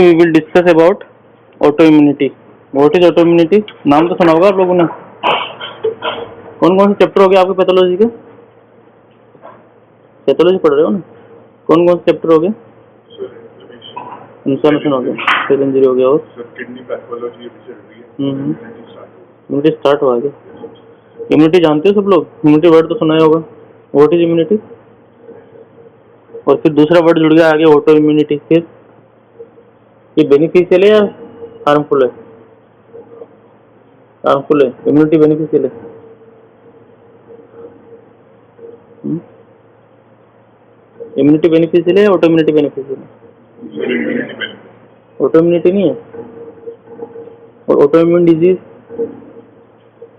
We will discuss about autoimmunity. What is autoimmunity? नाम तो सुना होगा आप लोगों ने। कौन कौन से चैप्टर हो गए आपके पैथोलॉजी के? पैथोलॉजी पढ़ रहे हो ना? कौन कौन से चैप्टर हो गए? इन्फ्लेमेशन हो गया, सेल इंजरी हो गया, और किडनी पैथोलॉजी भी चल रही है। इम्यूनिटी स्टार्ट हुआ है। इम्यूनिटी जानते हो सब लोग? इम्यूनिटी वर्ड तो सुना ही होगा। What is immunity? और फिर दूसरा वर्ड जुड़ गया आगे, ऑटो इम्यूनिटी। फिर ये बेनिफिशियल है या हार्मफुल है? हार्मफुल है। इम्यूनिटी बेनिफिशियल है। इम्यूनिटी बेनिफिशियल है या ऑटो इम्यूनिटी बेनिफिशियल है? ऑटो इम्यूनिटी नहीं है। और ऑटो इम्यून डिजीज,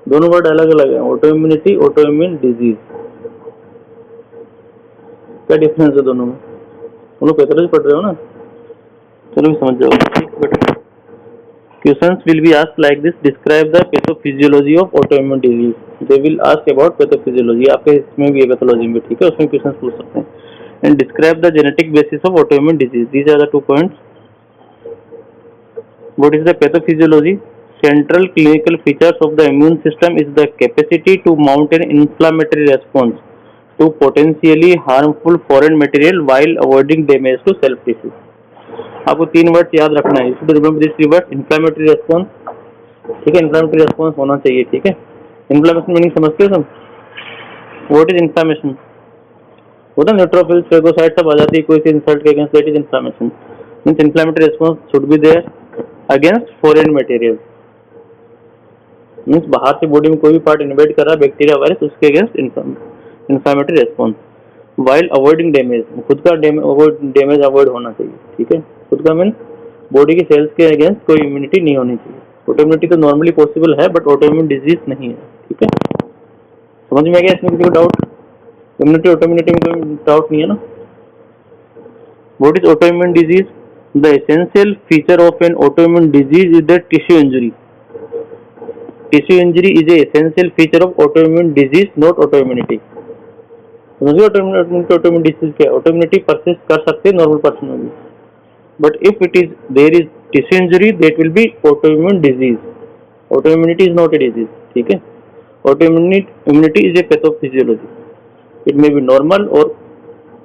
दोनों वर्ड अलग अलग है। Auto immunity, auto immune disease, क्या डिफरेंस है दोनों में? तुम लोग पैथोलॉजी पढ़ रहे हो ना, चलो समझ जाओ। Questions will be asked like this: describe the pathophysiology of autoimmune disease. They will ask about pathophysiology. आपके इसमें भी है पैथोलॉजी में, ठीक है, उसमें क्वेश्चन पूछ सकते हैं। And describe the genetic basis of autoimmune disease. These are the 2 points. What is the pathophysiology? Central clinical features of the immune system is the capacity to mount an inflammatory response to potentially harmful foreign material while avoiding damage to self tissue. आपको 3 word याद रखना है। Remember this 3 word. Inflammatory response, ठीक है, inflammatory response होना चाहिए, ठीक है। इन्फ्लेमेशन मीनिंग समझते हो सब? What is inflammation? होता है न्यूट्रोफिल्स, फेगोसाइट सब आ जाती है कोई से इंसल्ट के against, that is inflammation. Means inflammatory response should be there against foreign material. Means बाहर से बॉडी में कोई भी पार्ट इन्वेड कर रहा है, बैक्टीरिया, वायरस, उसके against inflammatory response. While avoiding damage, खुद का डैमेज अवॉइड होना चाहिए, ठीक है। खुद का मीन बॉडी की सेल्स के अगेंस्ट कोई इम्यूनिटी नहीं होनी चाहिए। ऑटोइम्यूनिटी तो नॉर्मली पॉसिबल है, बट ऑटोइम्यून डिजीज नहीं है, ठीक है। समझ में आ गया? इसमें किसी को डाउट? इम्यूनिटी ऑटोइम्यूनिटी में कोई डाउट नहीं है ना? What is autoimmune disease? The essential feature of an autoimmune disease is the tissue injury. Tissue injury is a essential feature of autoimmune disease, not autoimmunity. समझिए ऑटोइम्यून डिजीज क्या है? Autoimmunity persist कर सकते हैं normal person में भी, but if there is tissue injury, that will be autoimmune disease. Autoimmunity is not a disease, ठीक है। Autoimmunity is a pathophysiology. It may be normal or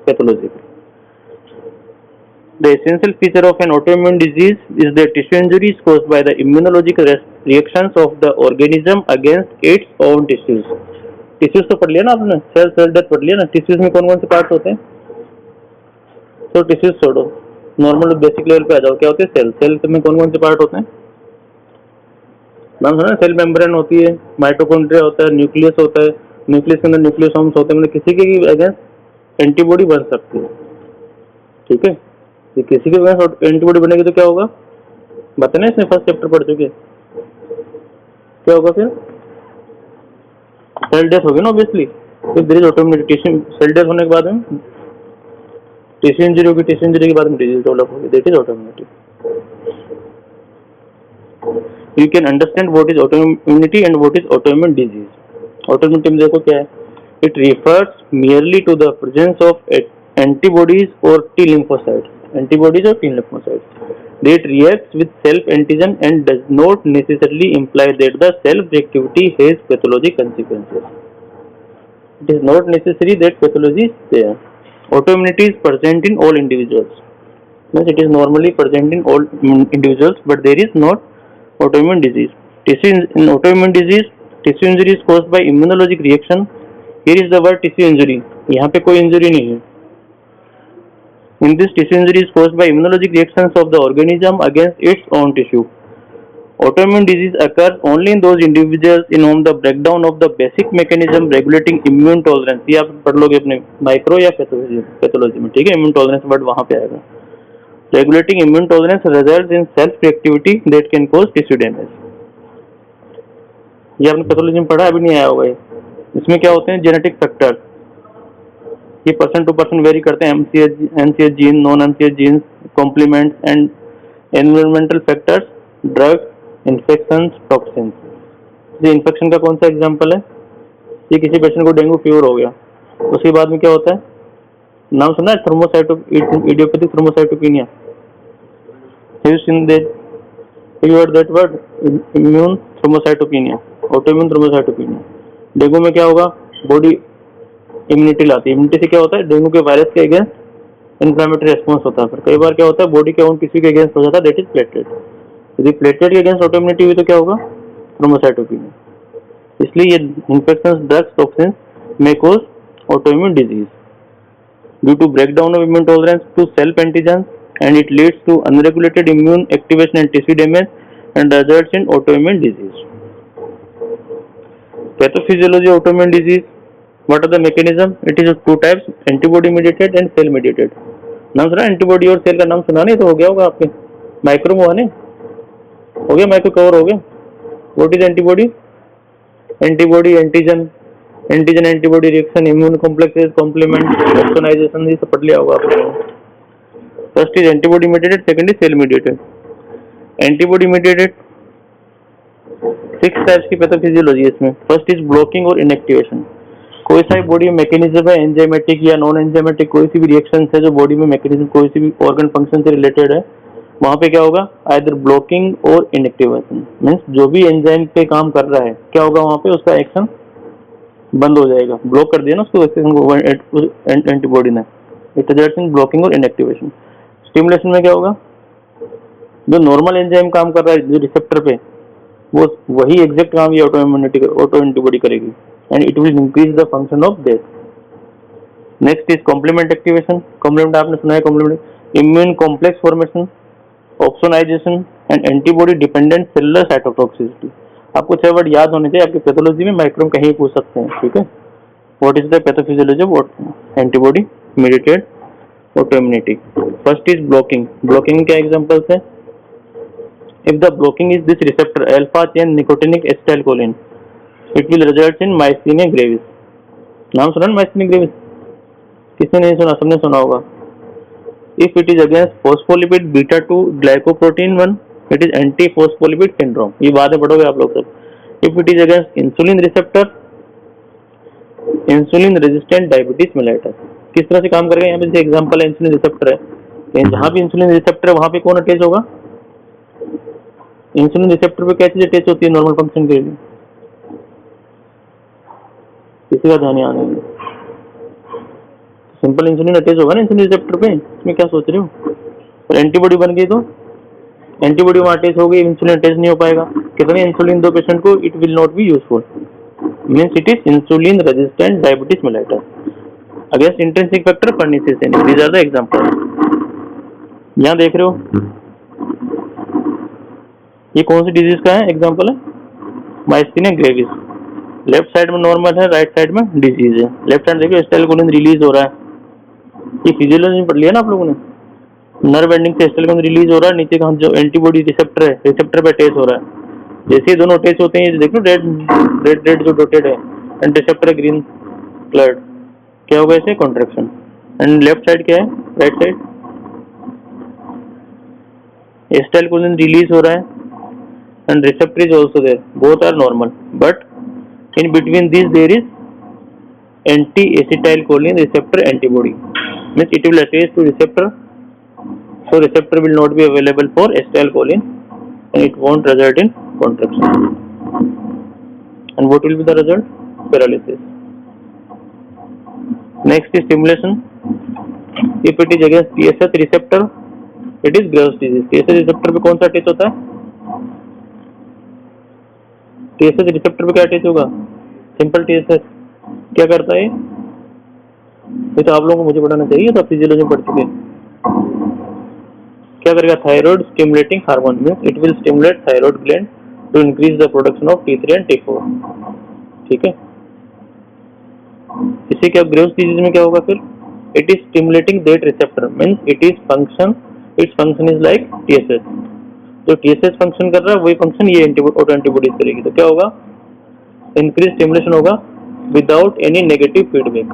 pathological. The essential feature of an autoimmune disease is that tissue injury is caused by the immunological reactions of the organism against its own tissues. Tissues तो पढ़ लिया ना आपने, cell death पढ़ लिया ना। Tissues में कौन कौन से पार्ट्स होते हैं? तो टिश्यूज छोड़ो, नॉर्मल बेसिक लेवल पे आ जाओ। क्या होते हैं? सेल। सेल में कौन कौन से पार्ट होते हैं? नाम सुना? सेल मेम्ब्रेन होती है, माइटोकॉन्ड्रिया होता है, न्यूक्लियस होता है, न्यूक्लियस के अंदर न्यूक्लियोसोम्स होते हैं। मतलब किसी के भी अगेंस्ट एंटीबॉडी बन सकती है, ठीक है। तो किसी के अगेंस्ट एंटीबॉडी बनेगी तो क्या होगा? बताना, इसमें फर्स्ट चैप्टर पढ़ चुके। क्या होगा फिर? सेल डेथ होगी ना, ऑब्वियसली। फिर there is autoimmunity. Cell death होने के बाद में टिश्यू इंजरी होगी, टिश्यू इंजरी के बाद में डिजीज डेवलप होगी, that is autoimmunity. You can understand what is autoimmunity and what is autoimmune disease. Autoimmunity में देखो क्या है, it refers merely to the presence of antibodies or T lymphocytes, antibodies or T lymphocytes that reacts with self antigen and does not necessarily imply that the self reactivity has pathology consequences. It is not necessary that pathology is there. Autoimmunity is present in all individuals. Means it is normally present in all individuals, but there is not autoimmune disease. In autoimmune disease, tissue injury is caused by immunologic reaction. Here is the word tissue injury. यहाँ पे कोई injury नहीं है. In this, tissue injury is caused by immunologic reactions of the organism against its own tissue. Autoimmune disease occurs only in those individuals in whom the breakdown of the basic mechanism regulating immune tolerance, ये आप पढ़ लोगे अपने micro या pathology में, ठीक है। Immune tolerance word वहां पे आएगा। Regulating immune tolerance results in self reactivity that can cause tissue damage. ये आपने पैथोलॉजी में पढ़ा, अभी नहीं आया होगा ये। इसमें क्या होते हैं? जेनेटिक फैक्टर्स, ये पर्सन टू पर्सन वेरी करते हैं। MCH gene, non MCH gene, complements and environmental factors, drugs, infection, toxin. ये इन्फेक्शन का कौन सा एग्जांपल है? ये किसी पेशेंट को डेंगू फीवर हो गया, उसके बाद में क्या होता है? नाम सुना है? Idiopathic thrombocytopenia, Have you seen that? You heard that word? Immune thrombocytopenia, autoimmune thrombocytopenia. Dengue में क्या होगा? बॉडी इम्यूनिटी लाती है। इम्यूनिटी से क्या होता है? डेंगू के वायरस के अगेंस्ट इन्फ्लेमेटरी रेस्पॉन्स होता है। फिर कई बार क्या होता है? बॉडी के उन किसी के अगेंस्ट हो जाता है, दैट इज प्लेटलेट। यदि प्लेटलेट के अगेंस्ट ऑटोइम्यूनिटी हुई तो क्या होगा? थ्रोम्बोसाइटोपेनिया। इसलिए ये infection, drugs, toxins may cause autoimmune disease due to breakdown of immune tolerance to self antigens, and it leads to unregulated immune activation and tissue damage and results in autoimmune disease. Pathophysiology of autoimmune disease. What are the mechanism? It is of two types: antibody mediated and cell mediated. नाम सुना? Antibody और cell का नाम सुना नहीं तो हो गया होगा आपके। माइक्रो हुआ नहीं, हो गया, माइक्रो कवर हो गया। What is antibody? Antibody, antigen, antigen antibody reaction, immune complexes, complement, opsonization, ये सब पढ़ लिया होगा आपने। First is antibody mediated, second is cell mediated. Antibody mediated 6 types की पैथोफिजियोलॉजी है इसमें। First is blocking or inactivation. कोई सा भी बॉडी में मैकेनिज्म है, एंजाइमेटिक या नॉन एंजाइमेटिक, कोई सी भी रिएक्शन है जो बॉडी में मैकेनिज्म कोई सी भी ऑर्गन फंक्शन से रिलेटेड है, वहां पे क्या होगा? Either blocking or inactivation. Means जो भी एंजाइम पे काम कर रहा है क्या होगा वहां पे? उसका एक्शन बंद हो जाएगा। ब्लॉक कर दिया ना उसको एंटीबॉडी ने, it results in blocking or inactivation. Stimulation में क्या होगा? जो नॉर्मल एंजाइम काम कर रहा है जो रिसेप्टर पे, वो वही एग्जैक्ट काम ये ऑटो एंटीबॉडी करेगी, and it will increase the function of that. Next is complement activation. Complement आपने सुना है, complement immune complex formation, opsonization and antibody dependent cellular cytotoxicity. आपको 6 वर्ड याद होने चाहिए, आपकी पैथोलॉजी में माइक्रो कहीं पूछ सकते हैं, ठीक है। What is the pathophysiology of antibody mediated autoimmunity? First is blocking. Blocking के एग्जांपल्स है? If the blocking is this receptor alpha chain nicotinic acetylcholine, it will result in myasthenia gravis. नाम सुना ना माइस्थीनिया ग्रेविस? किसने नहीं सुना? सबने सुना होगा। If it is against phospholipid beta 2 glycoprotein 1, it is anti phospholipid syndrome. ये बातें पढ़ोगे आप लोग सब। If it is against insulin receptor, insulin resistant diabetes mellitus. किस तरह से काम करेगा? यहाँ पे एग्जांपल है, इंसुलिन रिसेप्टर है, जहां भी इंसुलिन रिसेप्टर है वहां पे कौन अटैच होगा? इंसुलिन रिसेप्टर पे क्या चीज अटैच होती है नॉर्मल फंक्शन के लिए? किसी का ध्यान आने में सिंपल इंसुलिन अटैच होगा ना इंसुलिन रिसेप्टर पे। इसमें क्या सोच रहे हो? और एंटीबॉडी बन गई तो एंटीबॉडी वहां अटैच हो गई, इंसुलिन अटैच नहीं हो पाएगा। कितने इंसुलिन दो पेशेंट को, it will not be useful. Means it is insulin resistant diabetes mellitus against intrinsic factor pernicious anaemia. These are the example. यहां देख रहे हो ये कौन सी डिजीज का है एग्जांपल है? Myasthenia gravis. लेफ्ट साइड में नॉर्मल है, राइट साइड में डिजीज है। लेफ्ट साइड देखिए एसिटाइलकोलिन रिलीज हो रहा है, ये फिजियोलॉजी में पढ़ लिया ना आप लोगों ने। नर्व एंडिंग से एसिटाइलकोलिन रिलीज हो रहा है, नीचे का जो एंटीबॉडी रिसेप्टर है, रिसेप्टर पे अटैच हो रहा है। जैसे ही दोनों अटैच होते हैं, ये देखो रेड रेड जो डॉटेड है, एंड रिसेप्टर ग्रीन कलर्ड, क्या होगा इसे? कॉन्ट्रैक्शन। एंड लेफ्ट साइड क्या है? राइट साइड एसिटाइलकोलिन रिलीज हो रहा है and receptor is also there, both are normal, but in between these there is anti-acetylcholine receptor antibody, means it will attach to receptor, so receptor will not be available for acetylcholine and it won't result in contraction, and what will be the result? Paralysis. Next is stimulation. If it is against TSH receptor, it is Graves' disease. TSH receptor पे कौन सा attach होता है? TSH receptor पे क्या attach होगा? Simple TSH. क्या करता है ये तो आप लोगों को मुझे पढ़ाना चाहिए, तो आप फिजियोलॉजी में पढ़ चुके हैं। क्या करेगा? Thyroid stimulating hormone, means it will stimulate thyroid gland to increase the production of T3 and T4, ठीक है। इसी के ग्रेव्स डिजीज में क्या होगा फिर? It is stimulating that receptor, means it is function, its function is like TSH. तो TSH function कर रहा है वही फंक्शन ये ऑटो एंटीबॉडीज करेगी। तो क्या होगा? इंक्रीज स्टिमुलेशन होगा विदाउट एनी नेगेटिव फीडबैक।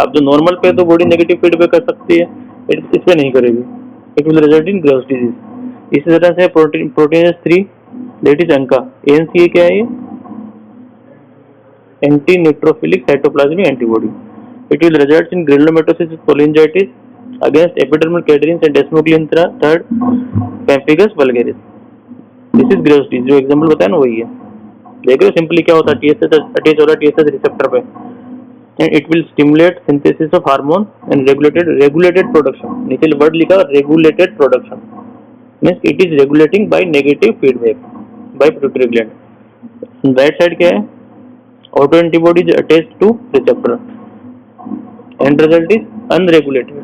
अब जो नॉर्मल पे तो बॉडी नेगेटिव फीडबैक कर सकती है, इस पे नहीं करेगी। It will result in Graves disease. इसी तरह से proteinase 3 that is ANCA. ANC क्या है? ये anti neutrophilic cytoplasmic antibody. It will result in granulomatosis, cholangitis, against epidermal cadherin and desmoglein third, pemphigus vulgaris. This is Graves disease, जो example बताया ना वही है। देख रहे हो सिंपली क्या होता है, टीएसएच अटैच हो रहा है टीएसएच रिसेप्टर पे, and it will stimulate synthesis of hormone and regulated production. नीचे वर्ड लिखा regulated production, means it is regulating by negative feedback by pituitary gland. Right side क्या है, auto antibodies attach to receptor and result is unregulated,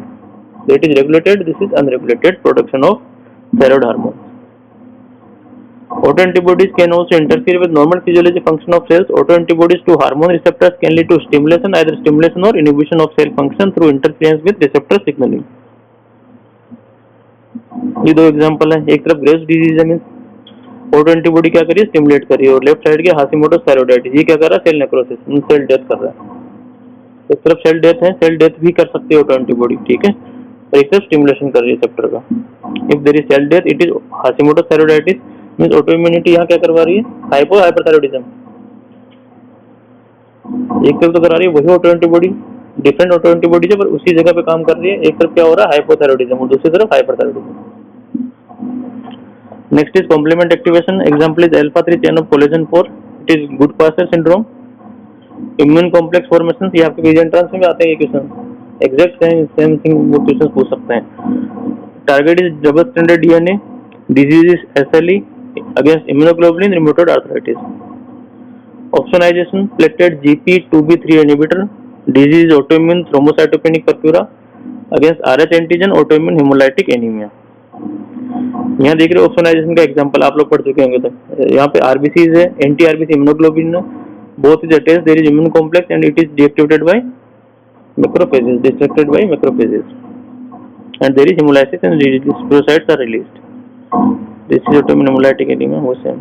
that is regulated, this is unregulated production of thyroid hormone. Autoantibodies can also interfere with normal physiology function of cells. Autoantibodies to hormone receptors can lead to stimulation, either stimulation or inhibition of cell function through interference with receptor signaling. ये दो example है, एक तरफ Graves disease है, means auto antibody क्या करिए, stimulate करिए, और लेफ्ट साइड के हाशिमोटोस थायराइडाइटिस, ये क्या कर रहा है, सेल नेक्रोसिस, सेल डेथ कर रहा है। एक तरफ सेल डेथ है, सेल डेथ भी कर सकती है ऑटो एंटीबॉडी, ठीक है, और एक तरफ स्टिमुलेशन कर रही है रिसेप्टर का। If there is cell death, it is Hashimoto's thyroiditis, means auto immunity यहाँ क्या करवा रही है, हाइपरथायरॉइडिज्म। एक तरफ तो करा रही है वही auto antibody, different auto antibody है पर उसी जगह पे काम कर रही है। एक तरफ क्या हो रहा है, हाइपोथायरॉइडिज्म, और दूसरी तरफ hyperthyroidism. Next is complement activation, example is alpha 3 chain of collagen 4, it is Goodpasture syndrome. Immune complex formation, ये आपके विजन एंट्रेंस में आते हैं ये क्वेश्चन, एग्जैक्ट सेम थिंग वो क्वेश्चन पूछ सकते हैं। Target is double stranded DNA, disease is SLE against immunoglobulin rheumatoid arthritis. Opsonization, platelet GP2B3 inhibitor, disease is autoimmune thrombocytopenic purpura against RH antigen autoimmune hemolytic anemia. यहाँ देख रहे हो opsonization का example आप लोग पढ़ चुके होंगे, तो यहाँ पे आरबीसीज है, एंटी आरबीसी इम्यूनोग्लोबुलिन है, both is attached, there is immune complex and it is deactivated by macrophages, destructed by macrophages, and there is haemolysis and spherocytes are released. This is autoimmune hemolytic anemia, वो same.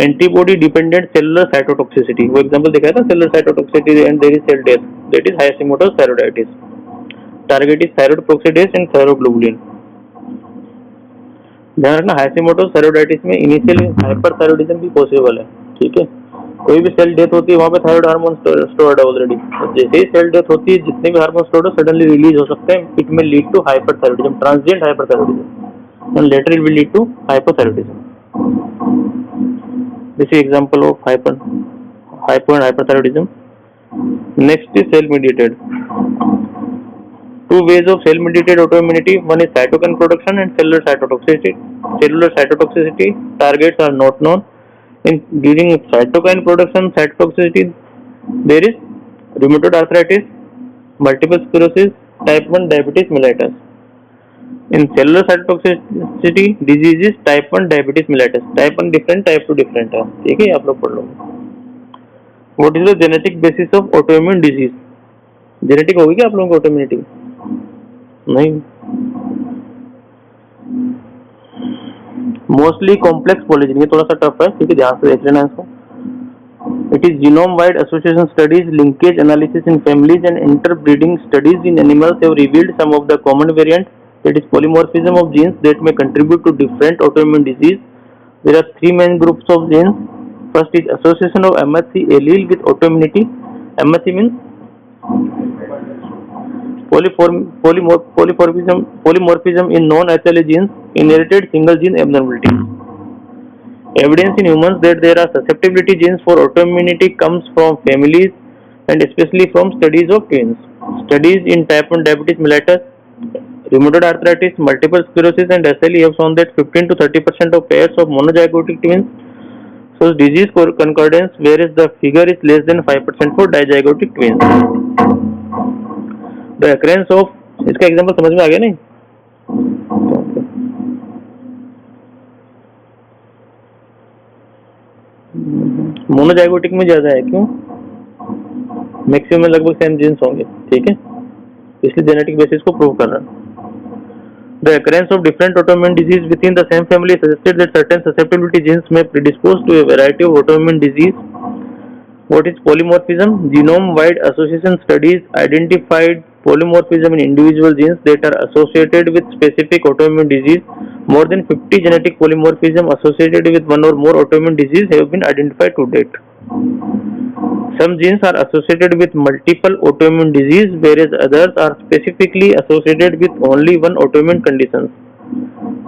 Antibody dependent cellular cytotoxicity, वो example दिखाया था, cellular cytotoxicity and there is cell death, that is Hashimoto's thyroiditis. Target is thyroid peroxidase and thyroglobulin. ध्यान रखना Hashimoto's thyroiditis में initial hyperthyroidism भी possible है, ठीक है। कोई भी सेल डेथ होती है वहाँ पे थायराइड हार्मोन स्टोर्ड है ऑलरेडी, जैसे ही सेल डेथ होती है जितने भी हार्मोन स्टोर्ड हो सडनली रिलीज हो सकते हैं, it may lead to hyperthyroidism, transient hyperthyroidism, and later it will lead to hypothyroidism. This is example of hypo and hyperthyroidism. Next is cell mediated. Two ways of cell mediated autoimmunity, one is cytokine production and cellular cytotoxicity. Cellular cytotoxicity targets are not known. During cytokine production cytotoxicity there is rheumatoid arthritis, multiple sclerosis, type 1 diabetes mellitus. In cellular cytotoxicity disease is type 1 diabetes mellitus, type 1 different, type 2 different है, ठीक है, आप लोग पढ़ लो. What is the genetic basis of autoimmune disease? Genetic होगी क्या आप लोगों को ऑटोइम्यूनिटी? नहीं, मोस्टली कॉम्प्लेक्स पॉलिजन, ये थोड़ा सा टफ है, ठीक है, ध्यान से देख लेना इसको. It is genome-wide association studies, linkage analysis in families and interbreeding studies in animals have revealed some of the common variants. That is polymorphism of genes that may contribute to different autoimmune disease. There are three main groups of genes. First is association of MHC allele with autoimmunity. MHC means polymorphism in non-HLA genes, inherited single gene abnormality. Evidence in humans that there are susceptibility genes for autoimmunity comes from families and especially from studies of twins. Studies in type 1 diabetes mellitus, rheumatoid arthritis, multiple sclerosis and SLE have shown that 15 to 30% of pairs of monozygotic twins shows disease concordance, whereas the figure is less than 5% for dizygotic twins. The occurrence of, इसका example समझ में आ गया नहीं? Monozygotic में ज्यादा है, क्यों? Maximum में लगभग सेम जीन्स होंगे, ठीक है, इसलिए जेनेटिक बेसिस को प्रूव कर रहा है. The occurrence of different autoimmune disease within the same family suggested that certain susceptibility genes may predispose to a variety of autoimmune disease. What is polymorphism? Genome-wide association studies identified polymorphism in individual genes that are associated with specific autoimmune disease. More than 50 genetic polymorphism associated with one or more autoimmune disease have been identified to date. Some genes are associated with multiple autoimmune disease, whereas others are specifically associated with only one autoimmune condition.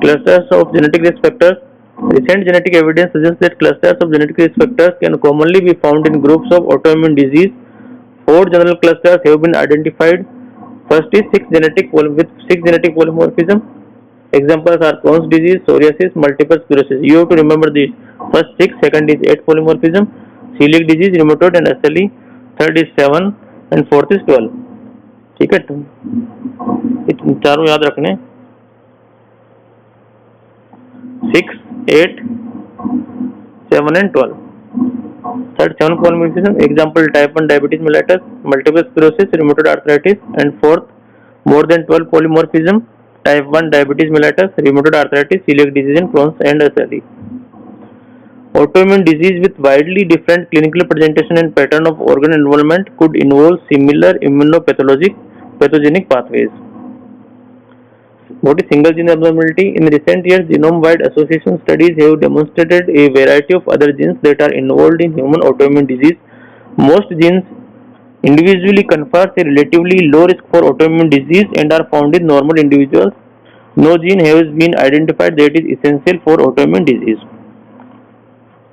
Clusters of genetic risk factors. Recent genetic evidence suggests that clusters of genetic risk factors can commonly be found in groups of autoimmune disease. Four general clusters have been identified. First is with six genetic polymorphism. Examples are Crohn's disease, psoriasis, multiple sclerosis. You have to remember the first six. Second is 8 polymorphism, celiac disease, rheumatoid and SLE. Third is 7 and fourth is 12. ठीक है, तुम चारों याद रखने. 6, 8, 7 and 12. Third, 7 polymorphism. Example: type 1 diabetes mellitus, multiple sclerosis, rheumatoid arthritis. And fourth, more than 12 polymorphism. Type 1 diabetes mellitus, rheumatoid arthritis, celiac disease, and Crohn's and SLE. Autoimmune disease with widely different clinical presentation and pattern of organ involvement could involve similar pathogenic pathways. What is single gene abnormality? In recent years, genome-wide association studies have demonstrated a variety of other genes that are involved in human autoimmune disease. Most genes individually confers a relatively low risk for autoimmune disease and are found in normal individuals. No gene has been identified that is essential for autoimmune disease.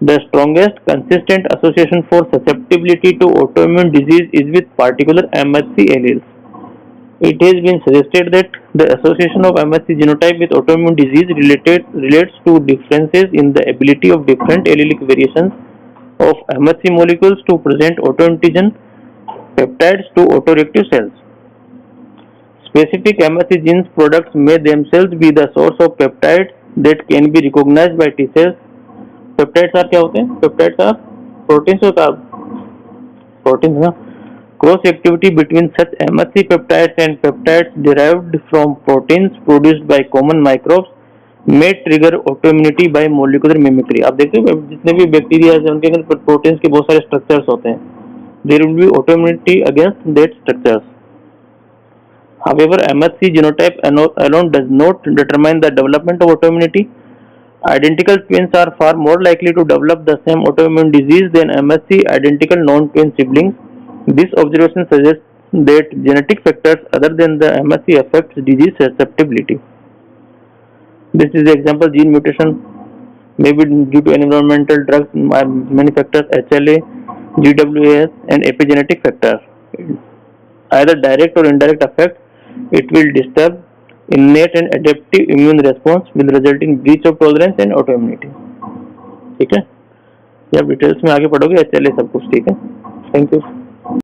The strongest consistent association for susceptibility to autoimmune disease is with particular MHC alleles. It has been suggested that the association of MHC genotype with autoimmune disease relates to differences in the ability of different allelic variations of MHC molecules to present autoantigen peptides to autoreactive cells. Specific MHC genes products may themselves be the source of peptides that can be recognized by T cells. Peptides are क्या होते हैं? Peptides are proteins or proteins ना. Cross activity between such MHC peptides and peptides derived from proteins produced by common microbes may trigger autoimmunity by molecular mimicry. आप देखते हो जितने भी bacteria हैं उनके अंदर प्रोटीन्स के बहुत सारे स्ट्रक्चर्स होते हैं. There will be autoimmunity against that structures. However, MHC genotype alone does not determine the development of autoimmunity. Identical twins are far more likely to develop the same autoimmune disease than MHC identical non-twin siblings. This observation suggests that genetic factors other than the MHC affect disease susceptibility. This is the example: gene mutation may be due to environmental drugs, many factors, HLA, GWAS, and epigenetic factors. Either direct or indirect effect, it will disturb innate and adaptive immune response with resulting breach of tolerance and autoimmunity. ठीक है, ये आप details में आगे पढ़ोगे HLA सब कुछ. ठीक है, थैंक यू.